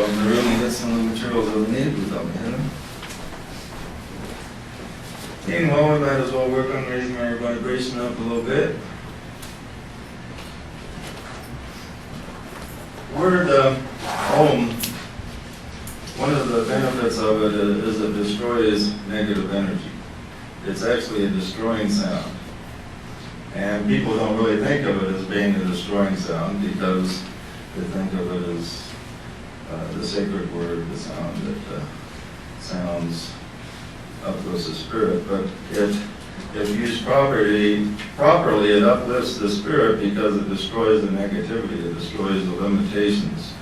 out in the room and get some of the materials that we need without me hitting them. Meanwhile, we might as well work on raising our vibration up a little bit. Word Om, one of the benefits of it is it destroys negative energy. It's actually a destroying sound. And people don't really think of it as being a destroying sound because they think of it as the sacred word, the sound that sounds uplifts the spirit. But if used properly, it uplifts the spirit because it destroys the negativity, it destroys the limitations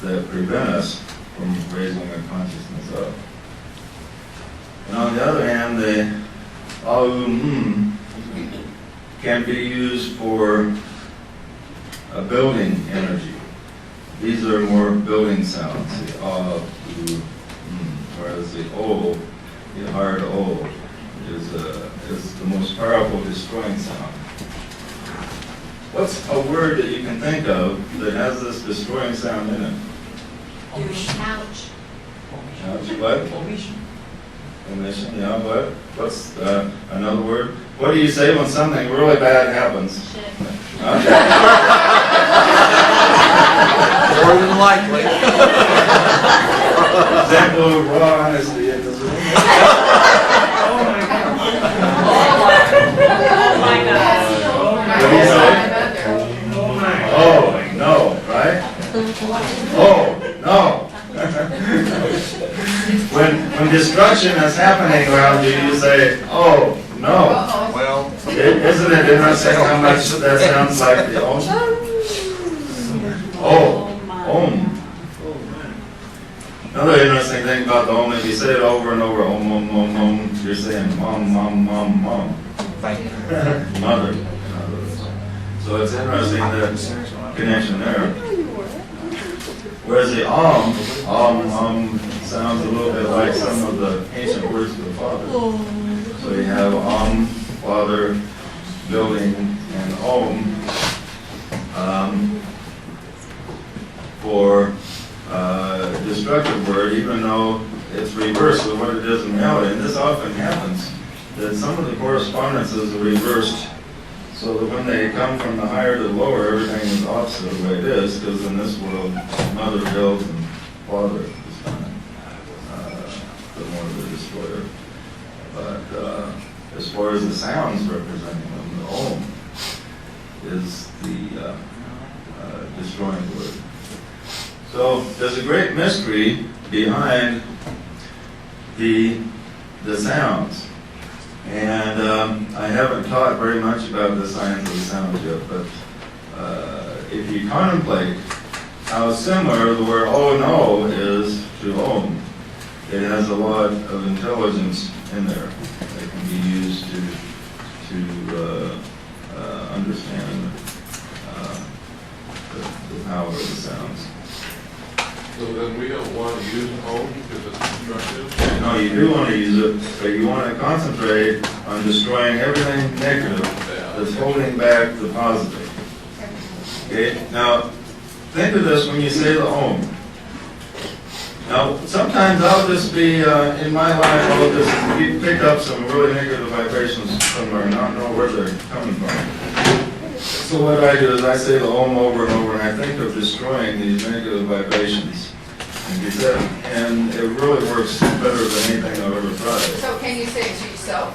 that prevent us from raising our consciousness up. And on the other hand, the Aum can be used for a building energy. These are more building sounds, the whereas the O, the hard O, is the most powerful destroying sound. What's a word that you can think of that has this destroying sound in it? Ouch. Ouch, what? Omission, yeah, what? What's another word? What do you say when something really bad happens? Shit. Okay. More than likely. Example of raw honesty in this room. Oh my God. What do you say? Oh, no, right? Oh, no. When destruction is happening around you, you say, oh, no. Well, Isn't it interesting how much that sounds like the Om? Oh, Om. Another interesting thing about the Om, if you say it over and over, Om, Om, Om, Om, you're saying Mom, Mom, Mom, Mom. Mother. So it's interesting that connection there. Whereas the Om sounds a little bit like some of the ancient words of the Father. So you have Om, Father, building, and Om for destructive word, even though it's reversed of what it is in reality. And this often happens, that some of the correspondences are reversed so that when they come from the higher to the lower, everything is opposite of the way it is, because in this world, mother builds and father is kind of the more of the destroyer. But as far as the sounds representing them, the Om is the destroying word. So there's a great mystery behind the sounds. And I haven't taught very much about the science of the sounds yet, but if you contemplate how similar the word oh no is to Om, it has a lot of intelligence in there that can be used to understand the power of the sounds. So then we don't want to use Om because it's destructive? No, you do want to use it, but you want to concentrate on destroying everything negative that's holding back the positive. Okay? Now, think of this when you say the Om. Now, sometimes I'll just be, in my life, I'll just pick up some really negative vibrations somewhere and not know where they're coming from. So what I do is I say the Om over and over, and I think of destroying these negative vibrations. And it really works better than anything I've ever tried. So can you say it to yourself?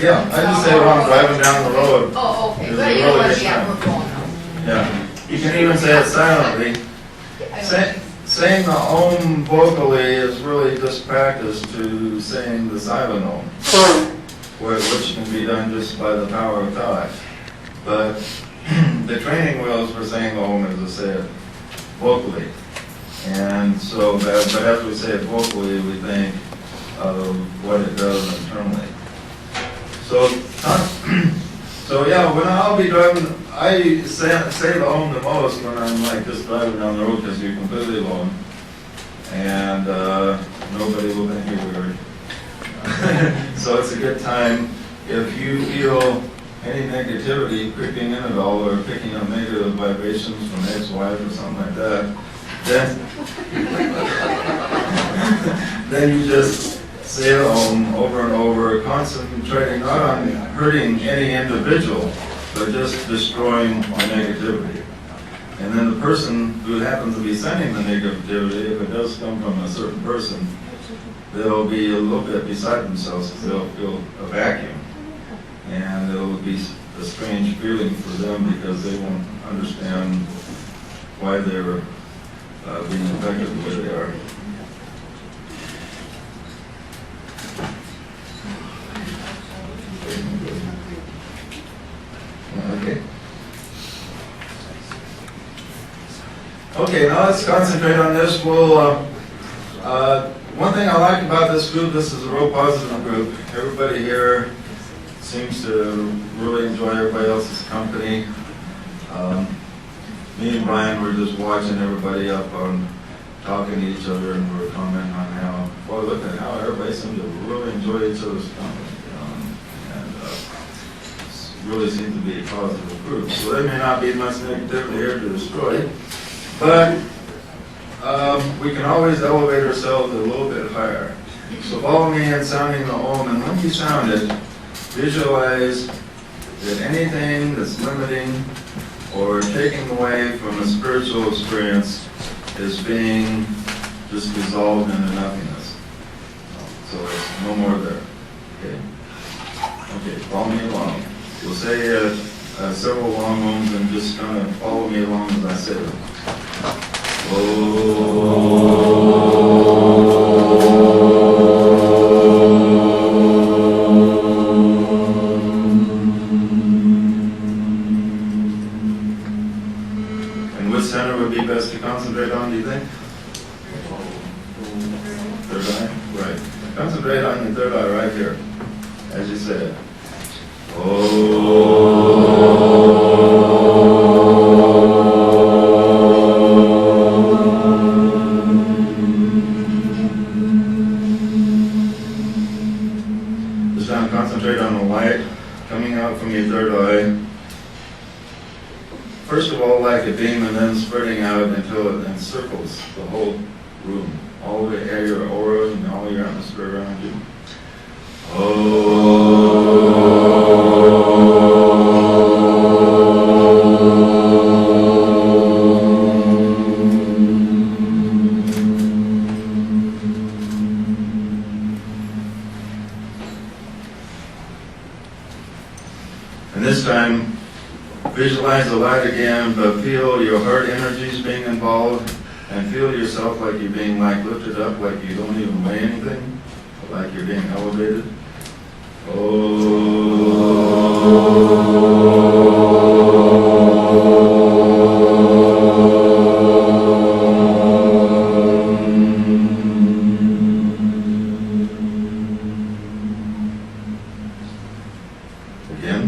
Yeah, I just say while I'm driving down the road. Oh, okay. It's But you really don't want good to be sound. out for going on. Yeah, you can even say it silently. Saying the Om vocally is really just practice to saying the silent Om, which can be done just by the power of thought. But the training wheels for saying Om is to say it vocally. And so, but as we say it vocally, we think of what it does internally. So yeah, when I'll be driving, I say the Om the most when I'm like just driving down the road because you're completely alone. And nobody will think you're weird. So it's a good time if you feel any negativity creeping in at all or picking up negative vibrations from ex-wife or something like that. then you just say it over and over, concentrating not on hurting any individual, but just destroying the negativity. And then the person who happens to be sending the negativity, if it does come from a certain person, they'll be a little bit beside themselves because they'll feel a vacuum. And it'll be a strange feeling for them because they won't understand why they're being affected the way they are. Okay. Okay, now let's concentrate on this. One thing I like about this group, this is a real positive group. Everybody here seems to really enjoy everybody else's company. Me and Brian were just watching everybody up on talking to each other, and we were commenting on how, boy, look at how everybody seems to really enjoy each other's company. And really seems to be a positive group. So there may not be much negativity here to destroy, but we can always elevate ourselves a little bit higher. So follow me in sounding the Om, and when you sound it, visualize that anything that's limiting or taking away from a spiritual experience is being just dissolved into nothingness. So there's no more there. Okay? Okay, follow me along. We'll say several long Oms and just kind of follow me along as I say them. And which center would be best to concentrate on, do you think? Third eye? Right. Concentrate on your third eye right here, as you said. Just now concentrate on the light coming out from your third eye. First of all, like a beam, and then spreading out until it encircles the whole room, all the air, your aura, and all your atmosphere around you. And this time, visualize the light again, but feel your heart energies being involved, and feel yourself like you're being lifted up, like you don't even weigh anything, like you're being elevated. Again.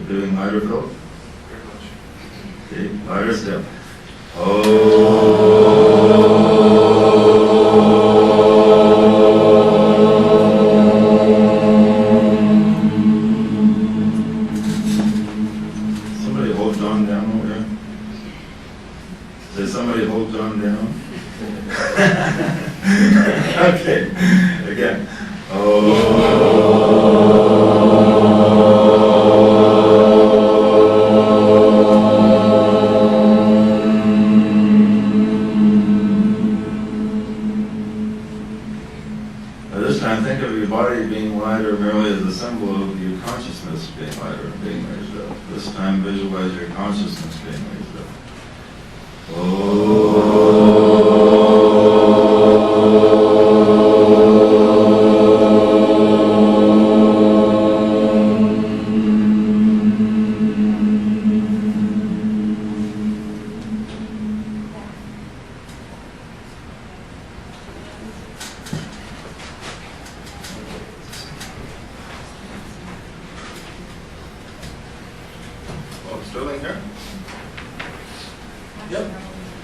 Doing lighter fill? Okay, lighter step. Somebody hold John down over here. Did somebody hold John down? Okay, again. This time, think of your body being lighter merely as a symbol of your consciousness being lighter and being raised up. This time, visualize your consciousness being raised up. Sterling here? Yep.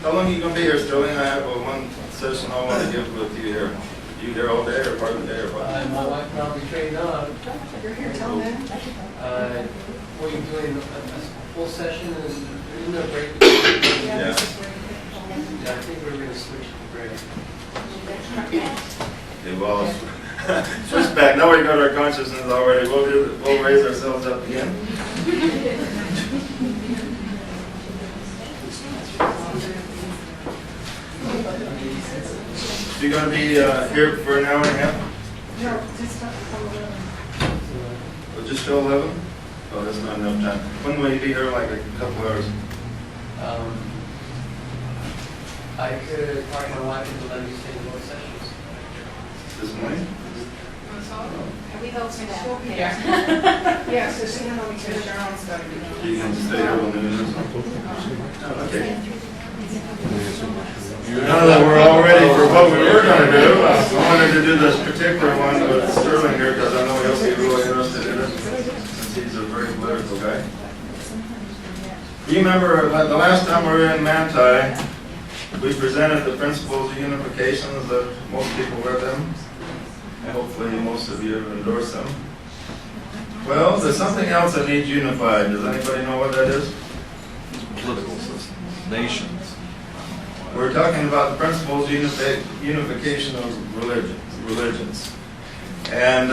Tell them long are you gonna be here, Sterling? I have one session I want to give with you here. You here all day or part of the day or what? My wife and I'll be trained on. You're here till then. We're doing a full session and in a break. Yeah. I think we're gonna switch to break. Okay, well, switch back. Now we got our consciousness already. We'll raise ourselves up again. You gonna be here for an hour and a half? No, just not till 11. Or just till 11? Oh, that's not enough time. When will you be here? Like a couple hours? I could talk to my wife and let me stay in both sessions. This morning? Are we hosting that? Yeah. Yeah, so she can only take Sharon's got to be. You can stay here till noon or something? Oh, okay. Now that we're all ready for what we were going to do, I wanted to do this particular one with Sterling here because I know he'll be really interested in it since he's a very political guy. You remember the last time we were in Manti, we presented the principles of unification that most people read them. And hopefully most of you have endorsed them. Well, there's something else that needs unified. Does anybody know what that is? Political systems, nations. We're talking about the principles of unification of religions. And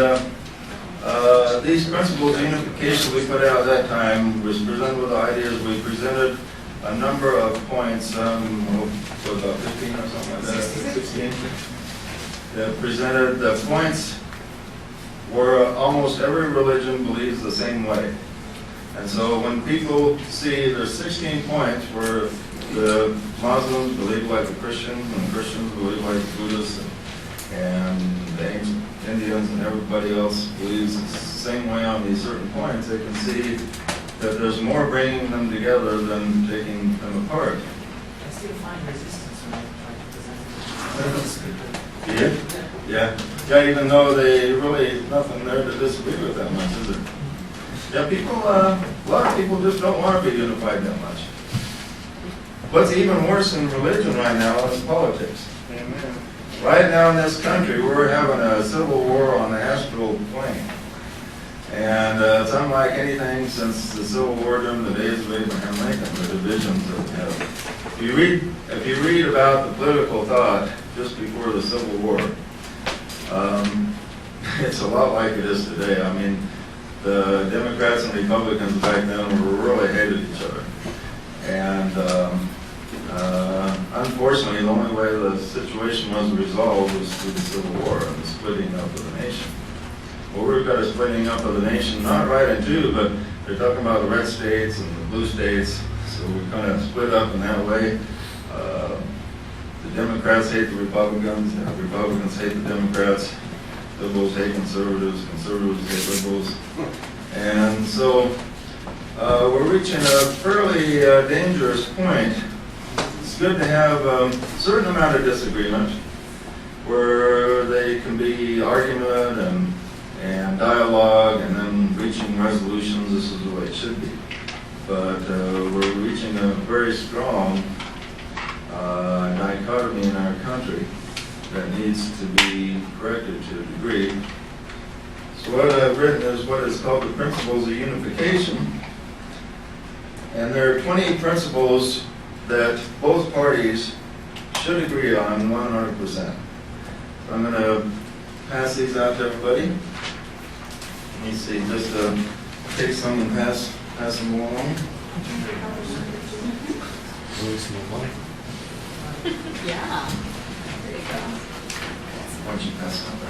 these principles of unification we put out at that time was presented with ideas. We presented a number of points, about 15 or something like that, 16. That presented the points where almost every religion believes the same way. And so when people see there's 16 points where the Muslims believe like the Christians, and Christians believe like the Buddhists, and the ancient Indians and everybody else believes the same way on these certain points, they can see that there's more bringing them together than taking them apart. I still find resistance when I try to present it. Yeah, even though they really nothing there to disagree with that much, is it? Yeah, people, a lot of people just don't want to be unified that much. What's even worse in religion right now is politics. Amen. Right now in this country, we're having a civil war on the astral plane. And it's unlike anything since the Civil War during the days of Abraham Lincoln, the divisions that we have. If you read about the political thought just before the Civil War, it's a lot like it is today. I mean, the Democrats and Republicans back then really hated each other. And unfortunately, the only way the situation was resolved was through the Civil War and the splitting up of the nation. Well, we've got a splitting up of the nation, not right in two, but they're talking about the red states and the blue states, so we kind of split up in that way. The Democrats hate the Republicans, and the Republicans hate the Democrats, liberals hate conservatives, conservatives hate liberals. And so we're reaching a fairly dangerous point. It's good to have a certain amount of disagreement where they can be argument and dialogue and then reaching resolutions. This is the way it should be. But we're reaching a very strong dichotomy in our country that needs to be corrected to a degree. So what I've written is what is called the principles of unification. And there are 20 principles that both parties should agree on 100%. So I'm going to pass these out to everybody. Let me see, just take some and pass them along. Yeah. There you go. Why don't you pass them over?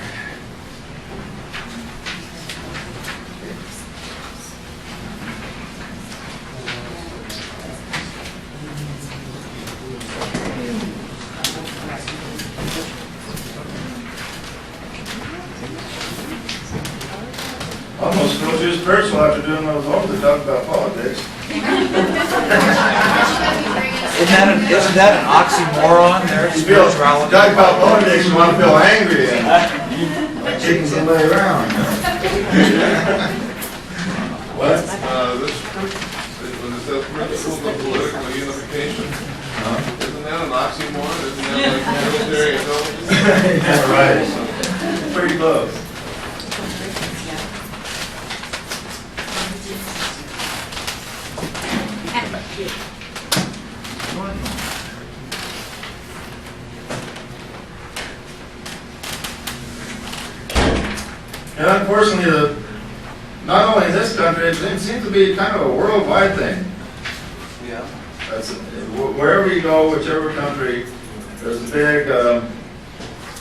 Almost feel too spiritual after doing those homes to talk about politics. Isn't that an oxymoron there? You feel, Spirituality. talk about politics, you want to feel angry and like kicking somebody around. What? When it says principles of political unification, isn't that that an oxymoron? Isn't that like military intelligence? Yeah, right. Pretty close. And unfortunately, not only in this country, it seems to be kind of a worldwide thing. Yeah. Wherever you go, whichever country, there's a big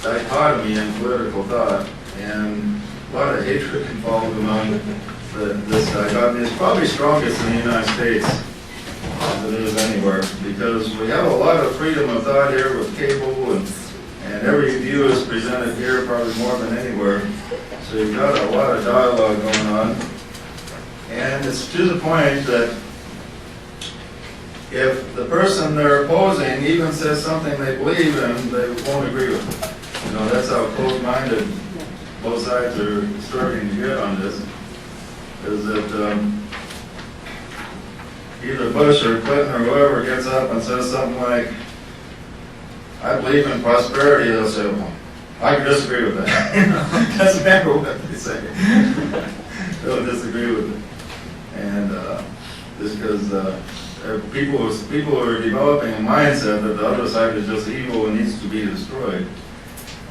dichotomy in political thought, and a lot of hatred involved among this dichotomy. It's probably strongest in the United States as it is anywhere, because we have a lot of freedom of thought here with cable, and every view is presented here probably more than anywhere. So you've got a lot of dialogue going on, and it's to the point that if the person they're opposing even says something they believe in, they won't agree with it. You know, that's how closed-minded both sides are starting to get on this, is that either Bush or Clinton or whoever gets up and says something like, I believe in prosperity, they'll say, well, I can disagree with that. It doesn't matter what they say. They'll disagree with it. And just because people are developing a mindset that the other side is just evil and needs to be destroyed.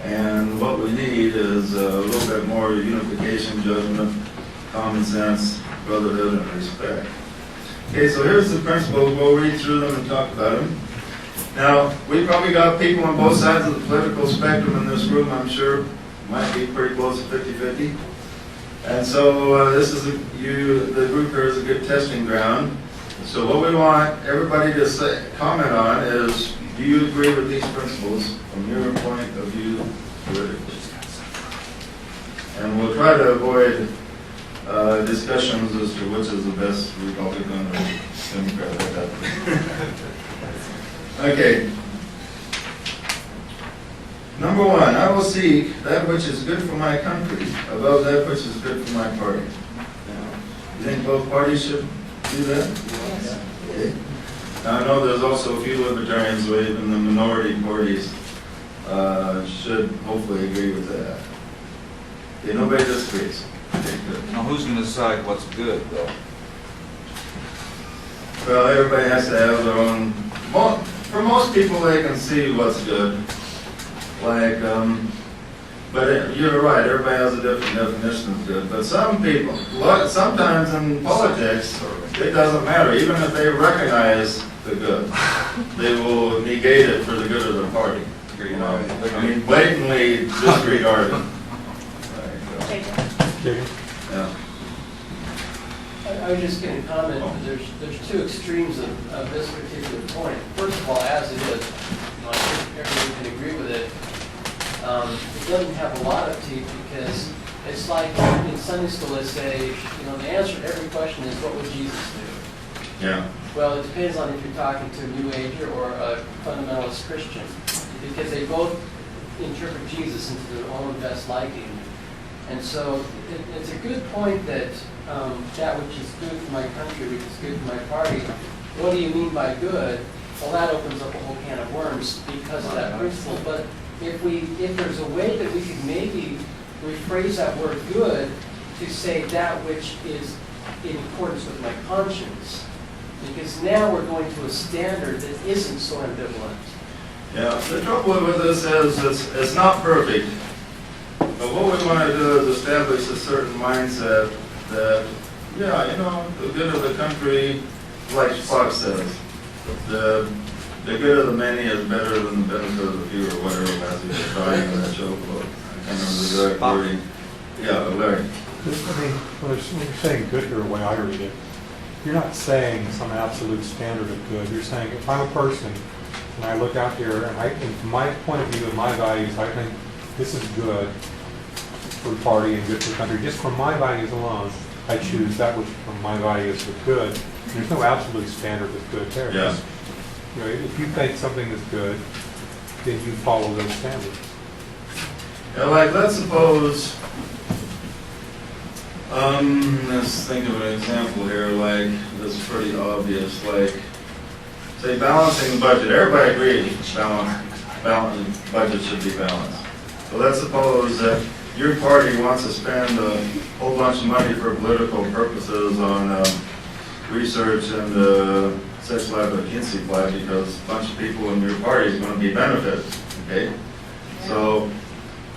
And what we need is a little bit more unification, judgment, common sense, brotherhood, and respect. Okay, so here's the principles. We'll read through them and talk about them. Now, we probably got people on both sides of the political spectrum in this room, I'm sure. Might be pretty close to 50-50. And so this is the group here is a good testing ground. So what we want everybody to comment on is, do you agree with these principles from your point of view politically? And we'll try to avoid discussions as to which is the best Republican or Democrat. Okay. Number one, I will seek that which is good for my country above that which is good for my party. You think both parties should do that? Yes. Okay. Now, I know there's also a few libertarians, so even the minority parties should hopefully agree with that. Okay, nobody disagrees. Okay, good. Now, who's going to decide what's good, though? Well, everybody has to have their own. For most people, they can see what's good. Like, but you're right. Everybody has a different definition of good. But some people, sometimes in politics, it doesn't matter. Even if they recognize the good, they will negate it for the good of their party. You know, I mean, blatantly disregard it. Yeah. I was just going to comment that there's two extremes of this particular point. First of all, as it is, I think everyone can agree with it. It doesn't have a lot of teeth because it's like in Sunday school they say, the answer to every question is, what would Jesus do? Yeah. Well, it depends on if you're talking to a New Ager or a fundamentalist Christian, because they both interpret Jesus into their own best liking. And so it's a good point that that which is good for my country, which is good for my party, what do you mean by good? Well, that opens up a whole can of worms because of that principle. But if there's a way that we could maybe rephrase that word good to say that which is in accordance with my conscience, because now we're going to a standard that isn't so ambivalent. Yeah, the trouble with this is it's not perfect. But what we want to do is establish a certain mindset that, the good of the country, like Fox says, the good of the many is better than the benefit of the few, or whatever as he was trying in that show. I can't remember the exact wording. Yeah, Larry. When you're saying good here, the way I read it, you're not saying some absolute standard of good. You're saying if I'm a person and I look out here and from my point of view and my values, I think this is good for the party and good for the country. Just from my values alone, I choose that which from my values is good. There's no absolute standard of good there. Yeah. If you think something is good, then you follow those standards. Yeah, like let's suppose, let's think of an example here, like this is pretty obvious, like say balancing the budget, everybody agrees balance, budget should be balanced. So let's suppose that your party wants to spend a whole bunch of money for political purposes on research and sex life at Kinsey Flat because a bunch of people in your party is going to be benefited, okay? So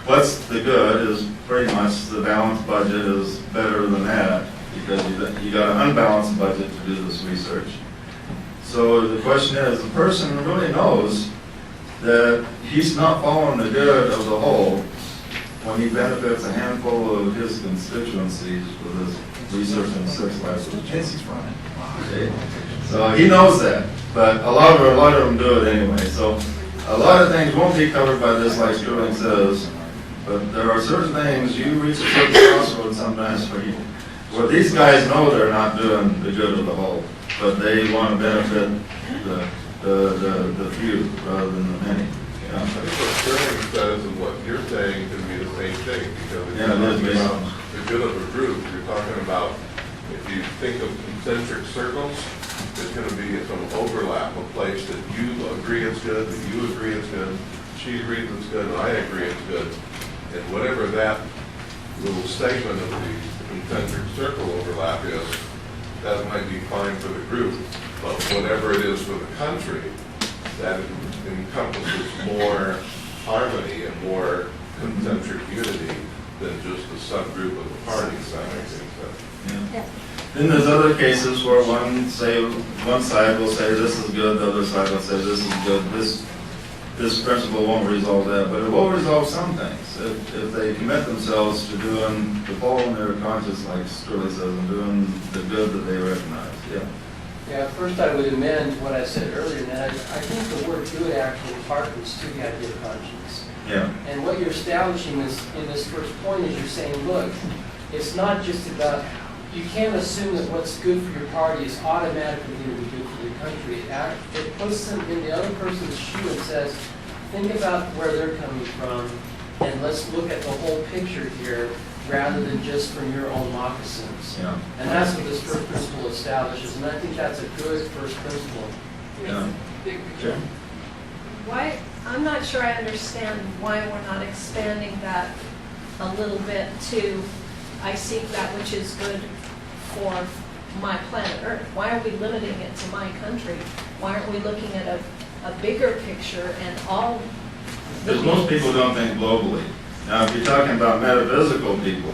what's the good is pretty much the balanced budget is better than that because you got an unbalanced budget to do this research. So the question is, the person really knows that he's not following the good of the whole when he benefits a handful of his constituencies with his research and sex life with Kinsey Flat. Okay? So he knows that, but a lot of them do it anyway. So a lot of things won't be covered by this, like Sterling says, but there are certain things you reach a certain crossroad sometimes where these guys know they're not doing the good of the whole, but they want to benefit the few rather than the many. I think what Sterling says and what you're saying can be the same thing, because if Yeah, you're it is talking about the good of a group, you're talking about, if you think of concentric circles, there's going to be some overlap, a place that you agree it's good, that you agree it's good, she agrees it's good, and I agree it's good. And whatever that little segment of the concentric circle overlap is, that might be fine for the group, but whatever it is for the country, that encompasses more harmony and more concentric unity than just a subgroup of the parties. That makes sense. Yeah. Then there's other cases where one side will say this is good, the other side will say this is good. This principle won't resolve that, but it will resolve some things if they commit themselves to doing the following their conscience, like Sterling says, and doing the good that they recognize. Yeah. Yeah, first I would amend what I said earlier, and I think the word good actually harkens to the idea of conscience. Yeah. And what you're establishing is, in this first point, is you're saying, look, it's not just about, you can't assume that what's good for your party is automatically going to be good for your country. It puts them in the other person's shoe and says, think about where they're coming from, and let's look at the whole picture here, rather than just from your own moccasins. Yeah. And that's what this first principle establishes, and I think that's a good first principle. Yeah. Okay. Why, I'm not sure I understand why we're not expanding that a little bit to, I seek that which is good for my planet Earth. Why are we limiting it to my country? Why aren't we looking at a bigger picture and all? Because most people don't think globally. Now, if you're talking about metaphysical people,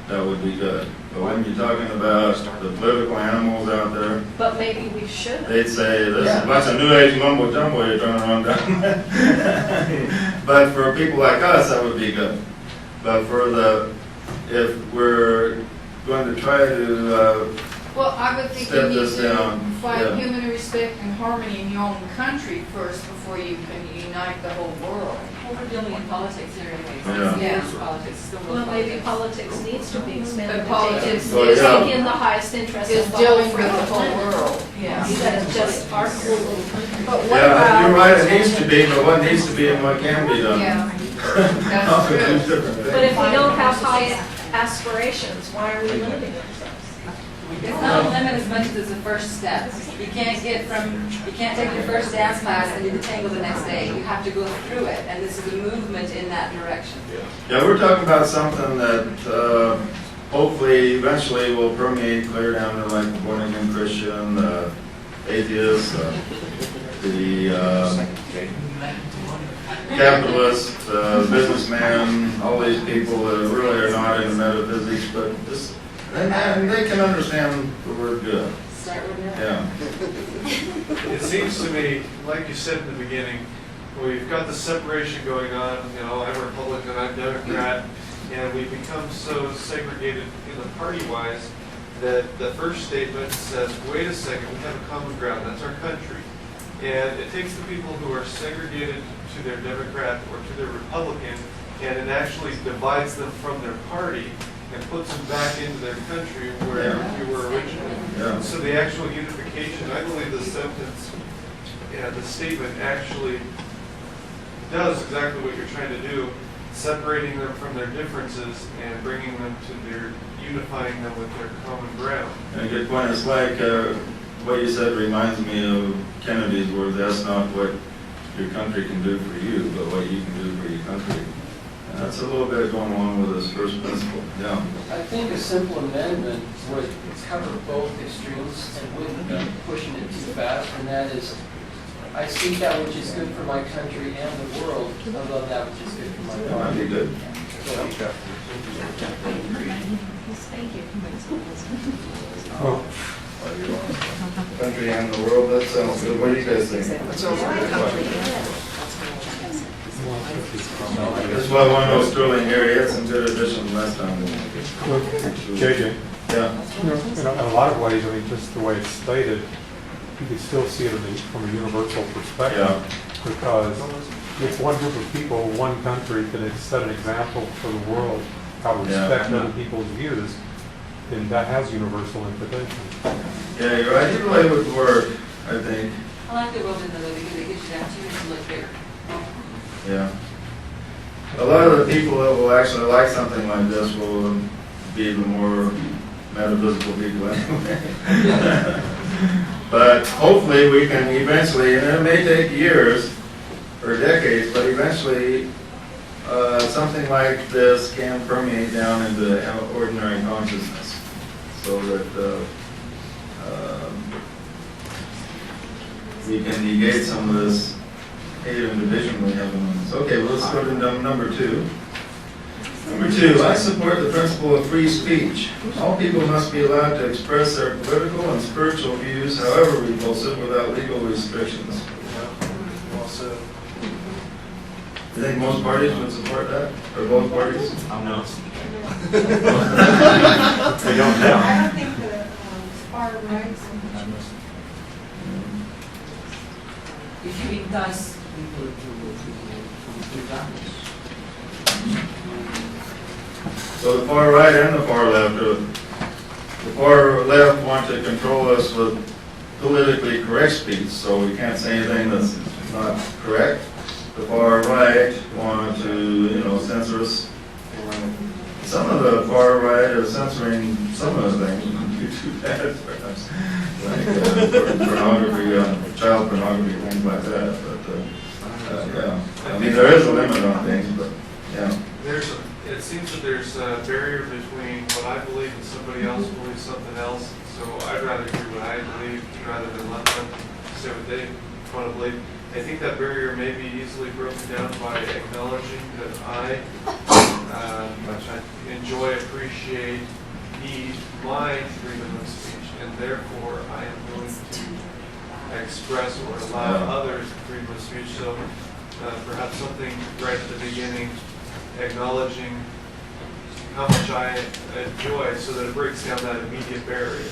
that would be good. But when you're talking about the political animals out there, But maybe we should. they'd say, this is a bunch of New Age mumbo jumbo you're trying to run down. But for people like us, that would be good. But if we're going to try to Well, I would think Step you need this down, to find yeah. human respect and harmony in your own country first before you can unite the whole world. Well, we're dealing in politics here anyways. Yeah. Yeah. Politics, still Well, maybe politics needs to be expanded. But politics Well, is yeah. in the highest interest Is of the whole dealing with free the whole planet. world, yeah. Instead of just our cool little country. But what Yeah, about? you're right, it needs to be, but what needs to be and what can be done. Yeah, that's true. But if we don't have high aspirations, why are we limiting ourselves? It's not a limit as much as it's a first step. You can't take your first dance class and do the tango the next day. You have to go through it, and this is a movement in that direction. Yeah, we're talking about something that hopefully eventually will permeate clear down to like the born again Christian, the atheist, the capitalist, businessman, all these people that really are not into metaphysics, but just, and they can understand the word good. Start with that. Yeah. It seems to me, like you said in the beginning, we've got the separation going on, I'm Republican, I'm Democrat, and we've become so segregated in the party-wise that the first statement says, wait a second, we have a common ground, that's our country. And it takes the people who are segregated to their Democrat or to their Republican, and it actually divides them from their party and puts them back into their country where we were originally. Yeah. So the actual unification, I believe the sentence, the statement actually does exactly what you're trying to do, separating them from their differences and bringing them to unifying them with their common ground. And a good point. It's like what you said reminds me of Kennedy's words, that's not what your country can do for you, but what you can do for your country. And that's a little bit going along with this first principle, yeah. I think a simple amendment would cover both extremes and wouldn't be pushing it too fast, and that is, I seek that which is good for my country and the world above that which is good for my That might party. be good. Well, Country and the world, that sounds good. What do you guys think? That's why I wanted to Sterling here, he had some good additions last time. well, JJ, Yeah, in a lot of ways, I mean, just the way it's stated, you can still see it from a universal perspective. Yeah. Because if one group of people, one country can set an example for the world, how to respect other people's views, then that has universal implications. yeah, you're right, either way would work, I think, I like the world in the way because it gives you that opportunity to look bigger. yeah. A lot of the people that will actually like something like this will be the more metaphysical people anyway. But hopefully we can eventually, and it may take years or decades, but eventually something like this can permeate down into ordinary consciousness, so that we can negate some of this hate and division we have among us. Okay, well, let's go to number 2. Number 2, I support the principle of free speech. All people must be allowed to express their political and spiritual views, however repulsive, without legal restrictions. Well said. You think most parties would support that? Or both parties? I'm not. They don't now. I don't think the far right. If you entice people to damage. So the far right and the far left, the far left want to control us with politically correct speech, so we can't say anything that's not correct. The far right want to, censor us. Some of the far right are censoring some of the things. Wouldn't be too bad, perhaps, like pornography, child pornography, things like that. But yeah, I mean there is a limit on things, but yeah. It seems that there's a barrier between what I believe and somebody else believes something else. So I'd rather hear what I believe rather than let them say what they want to believe. I think that barrier may be easily broken down by acknowledging that I enjoy, appreciate, need my freedom of speech, and therefore I am willing to express or allow others freedom of speech. So perhaps something right at the beginning, acknowledging how much I enjoy, so that it breaks down that immediate barrier.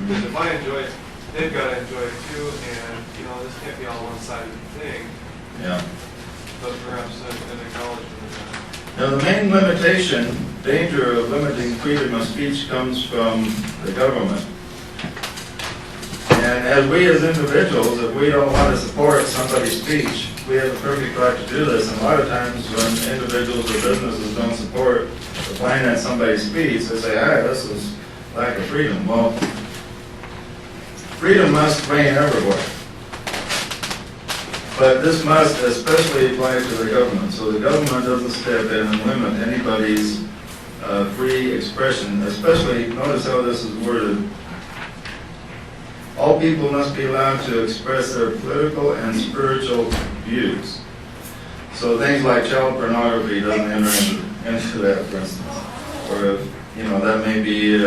Because if I enjoy it, they've got to enjoy it too, and this can't be all one-sided thing. Yeah. But perhaps an acknowledgement of that. Now, the main limitation, danger of limiting freedom of speech comes from the government. And as we as individuals, if we don't want to support somebody's speech, we have a perfect right to do this. And a lot of times when individuals or businesses don't support or finance somebody's speech, they say, this is lack of freedom. Well, freedom must reign everywhere. But this must especially apply to the government. So the government doesn't step in and limit anybody's free expression, especially, notice how this is worded. All people must be allowed to express their political and spiritual views. So things like child pornography doesn't enter into that, for instance. Or if, that may be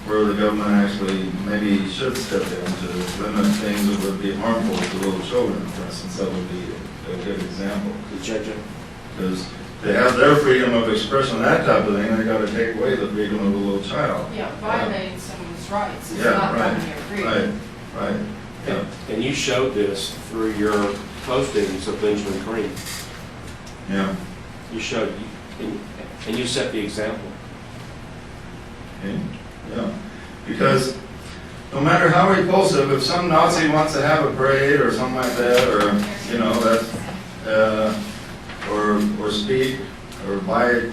where the government actually maybe should step in to limit things that would be harmful to little children, for instance. That would be a good example. Because they have their freedom of expression, that type of thing, they got to take away the freedom of a little child. Yeah, violating someone's rights. It's Yeah, not right, having your freedom. right. Yeah. And you showed this through your postings of Benjamin Green. Yeah. You showed, and you set the example. Okay. Yeah. Because no matter how repulsive, if some Nazi wants to have a parade or something like that, or or speak or buy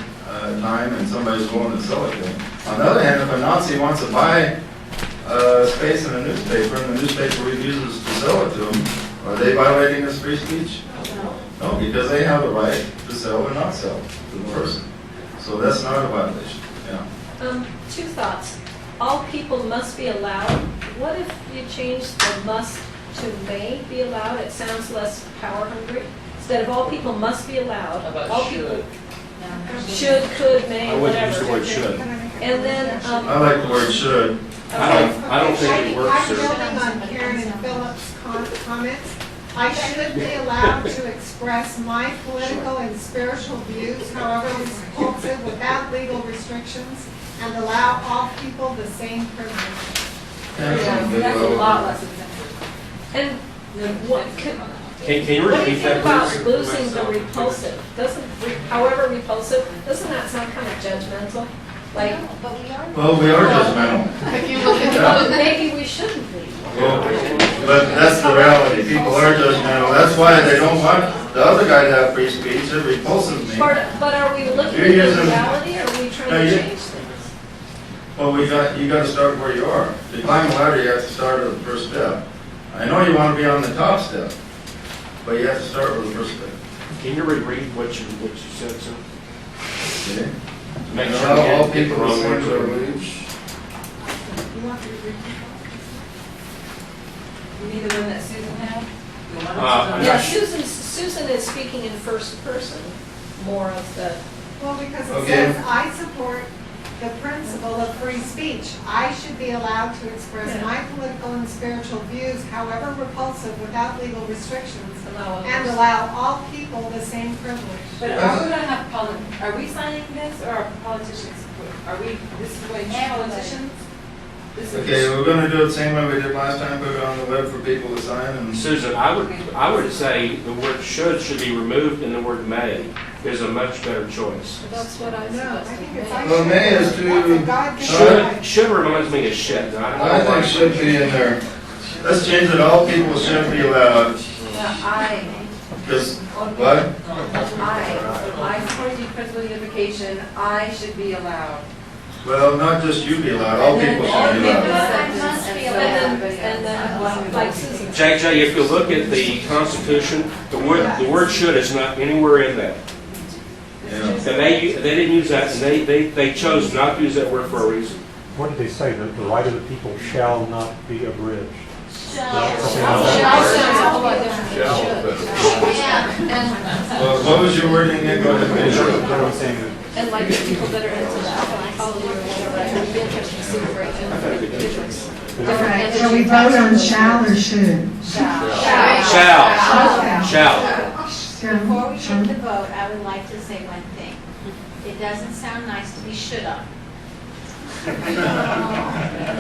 time, and somebody's willing to sell it to him. On the other hand, if a Nazi wants to buy space in a newspaper and the newspaper refuses to sell it to them, are they violating this free speech? No, because they have the right to sell or not sell to the person. So that's not a violation, yeah. Two thoughts. All people must be allowed. What if you change the must to may be allowed? It sounds less power hungry. Instead of all people must be allowed, How about all should? people should, could, may, I wouldn't use the whatever. word should. And then, I like the word should. I don't think it works, I'm sir. building on Karen and Philip's comments. I should be allowed to express my political and spiritual views, however repulsive, without legal restrictions, and allow all people the same privilege. That's a lot less offensive. and what could, Can you what do you repeat think that, about please? losing the repulsive? However repulsive, doesn't that sound kind of judgmental? Like, Well, we are judgmental. If you look at well, maybe we shouldn't be. Well, but that's the reality. People are judgmental. That's why they don't want the other guy to have free speech. It repulses me. But are we looking You're at the using- reality, or are we trying No, to you- change things? Well, you got to start where you are. To climb a ladder, you have to start at the first step. I know you want to be on the top step, but you have to start with the first step. Can you reread what you said, sir? Okay? Make And sure allow you all get the people the wrong same words. privilege. You need the one that Susan had? The one I'm Yeah, not sure. Susan is speaking in first person, more of the, Well, because it Okay. says, I support the principle of free speech. I should be allowed to express my political and spiritual views, however repulsive, without legal restrictions, allow and others. allow all people the same privilege. But are we gonna have are we signing this or are politicians? Are we, this is what politicians? This is- Okay, we're going to do it the same way we did last time. Put it on the web for people to sign and. Susan, I would say the word should be removed and the word may is a much better choice. That's what I No, I think it's I suggested. Well, may is should. too- That's a God-given Should- right. Should reminds me of should. I think should be in there. Let's change it. All people should be allowed. I Because, what? I support the principle of unification, I should be allowed. Well, not just you be allowed. All people should be allowed. And then, like Susan. JJ, if you look at the Constitution, the word should is not anywhere in that. Yeah. And they didn't use that, and they chose not to use that word for a reason. What did they say? That the right of the people shall not be abridged? Shall sounds a whole lot different than Shall, should. but- Well, what was your wording again? Go ahead. What I'm saying is, And like the people that are into the alcohol or whatever, it would be interesting to see the breakdown of the difference. All right, shall we vote on shall or should? Shall. Before we get the vote, I would like to say one thing. It doesn't sound nice to be should have.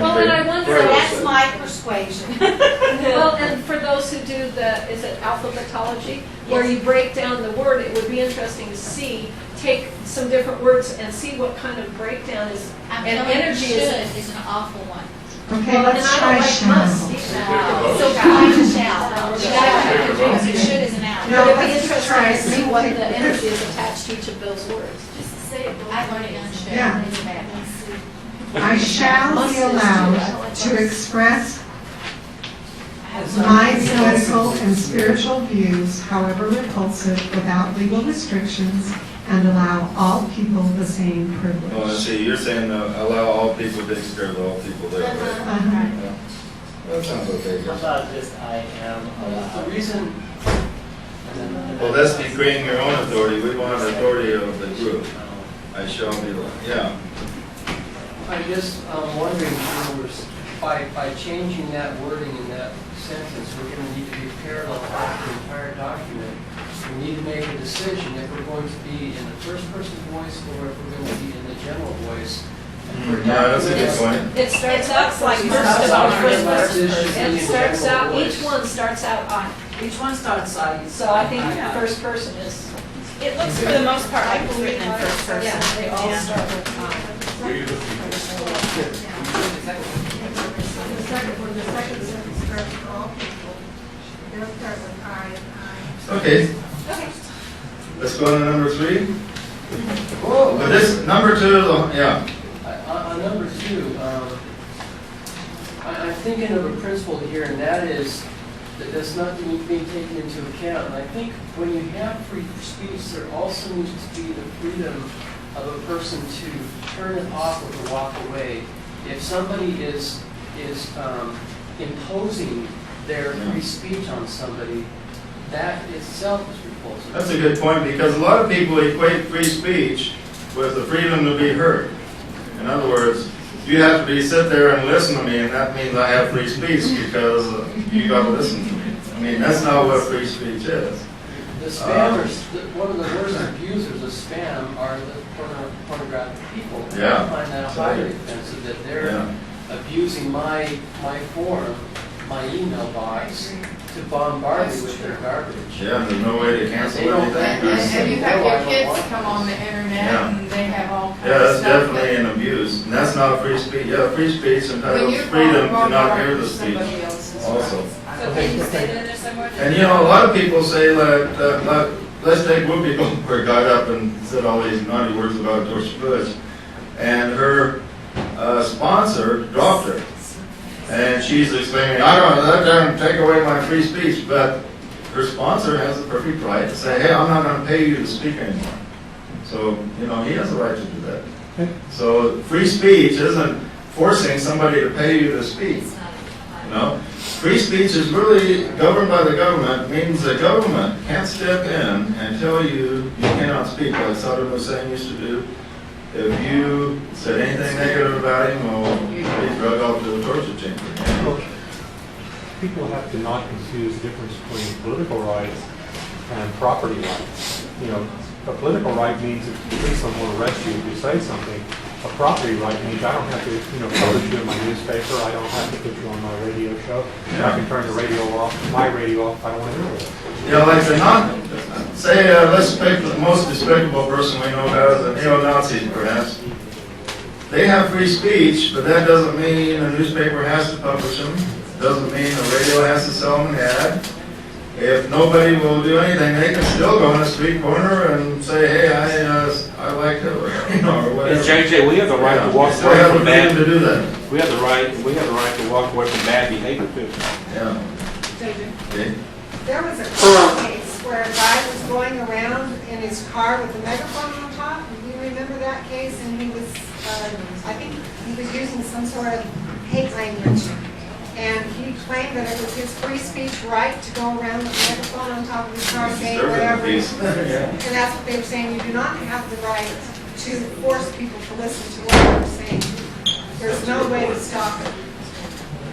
Well, and I wonder, So that's my persuasion. well, and for those who do the, is it alphabetology, where you break down the word, it would be interesting to see, take some different words and see what kind of breakdown is, I'm and telling you, energy should is. is an awful one. Okay, Well, and let's I try don't like shall. must. Take a So vote. Shall. God, Should is an out. No, it'd be let's interesting try to it. see what the energy is attached to each of those words. Just say it. I've already done should. Yeah. It's bad. I shall Must be is too. allowed to express Have my some- political and spiritual views, however repulsive, without legal restrictions, and allow all people the same Oh, I privilege. see. You're saying allow all people to experience all people there. Right? Uh-huh. Yeah. That sounds okay. How about just I am The allowed? reason. Well, that's decreeing your own authority. We want authority of the group. I shall be allowed. Yeah. I guess I'm wondering, by changing that wording in that sentence, we're going to need to be parallel throughout the entire document. We need to make a decision if we're going to be in the first person voice or if we're going to be in the general voice. Yeah, that's a good point. It starts out like It first starts of out all, first first person. person. It starts out, Voice. each one starts out on. Each one starts side. So I think first person is, It looks for the most part like it's written in first person. yeah, they all Yeah. start with on. We just keep The second, when the second sentence starts with all people, they'll start with I and Okay. I. Let's go on to number 3. But this number 2, yeah. On number 2, thinking of a principle here, and that is that that's not being taken into account. And I think when you have free speech, there also needs to be the freedom of a person to turn it off or to walk away. If somebody is imposing their free speech on somebody, that itself is repulsive. That's a good point, because a lot of people equate free speech with the freedom to be heard. In other words, you have to sit there and listen to me, and that means I have free speech because you got to listen to me. I mean, that's not what free speech is. The spammers, one of the worst abusers of spam are the pornographic people. Yeah. I find that highly offensive that they're abusing my forum, my email box, to bombard me with their garbage. Yeah, and there's no way to cancel anything. And you have your kids come on the internet and they have all kinds Yeah, of that's stuff. definitely an abuse, and that's not free speech. Yeah, free speech When entitles you're freedom to not bombarded hear the with speech somebody else's also. rights. So can you say that in there somewhere? And you know, a lot of people say that, let's take Whoopi Goldberg got up and said all these naughty words about George Bush, and her sponsor dropped her. And she's exclaiming, I don't know, that doesn't take away my free speech, but her sponsor has the perfect right to say, hey, I'm not going to pay you to speak anymore. So, you know, he has the right to do that. So free speech isn't forcing somebody to pay you to speak. You know, free speech is really governed by the government, means the government can't step in and tell you you cannot speak, like Saddam Hussein used to do. If you said anything negative about him, well, you'd be drug off to the torture chamber. People have to not confuse the difference between political rights and property rights. You know, a political right means if the police don't want to arrest you if you say something. A property right means I don't have to, publish you in my newspaper. I don't have to put you on my radio show. I can turn the radio off, my radio off, if I don't want to hear it. You know, like let's pick the most despicable person we know about is the neo-Nazis, perhaps. They have free speech, but that doesn't mean a newspaper has to publish them. Doesn't mean the radio has to sell them an ad. If nobody will do anything, they can still go in a street corner and say, "Hey, I like Hitler," or whatever. And JJ, we have the right to walk still away have the from bad. freedom to do that. We have the right to walk away from bad behavior too. Yeah. Okay. There was a court case where a guy was going around in his car with a megaphone on top. Do you remember that case? And he was, I think he was using some sort of hate language. And he claimed that it was his free speech right to go around with a megaphone on top of his car saying whatever. And that's what they were saying. You do not have the right to force people to listen to what you're saying. There's no way to stop it.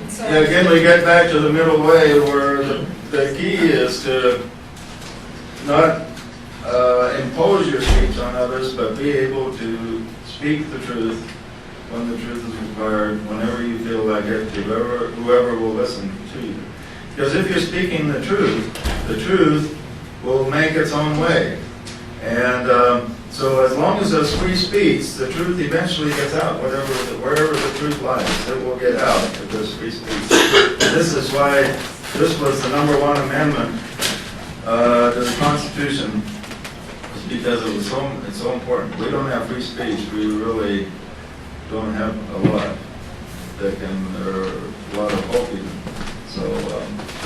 And so, Yeah, again, we get back to the middle way where the key is to not impose your speech on others, but be able to speak the truth when the truth is required, whenever you feel like it, to whoever will listen to you. Because if you're speaking the truth will make its own way. And so as long as there's free speech, the truth eventually gets out. Wherever the truth lies, it will get out if there's free speech. This is why this was the #1 amendment to the Constitution, because it's so important. We don't have free speech. We really don't have a lot or a lot of hope even. So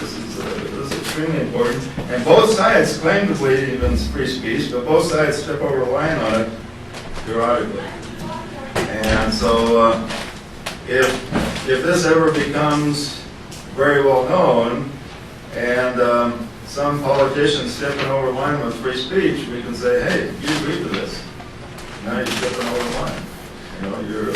this is extremely important. And both sides claim to believe in free speech, but both sides step over the line on it periodically. And so if this ever becomes very well known, and some politicians stepping over the line with free speech, we can say, hey, you agreed to this. Now you're stepping over the line. You know, you're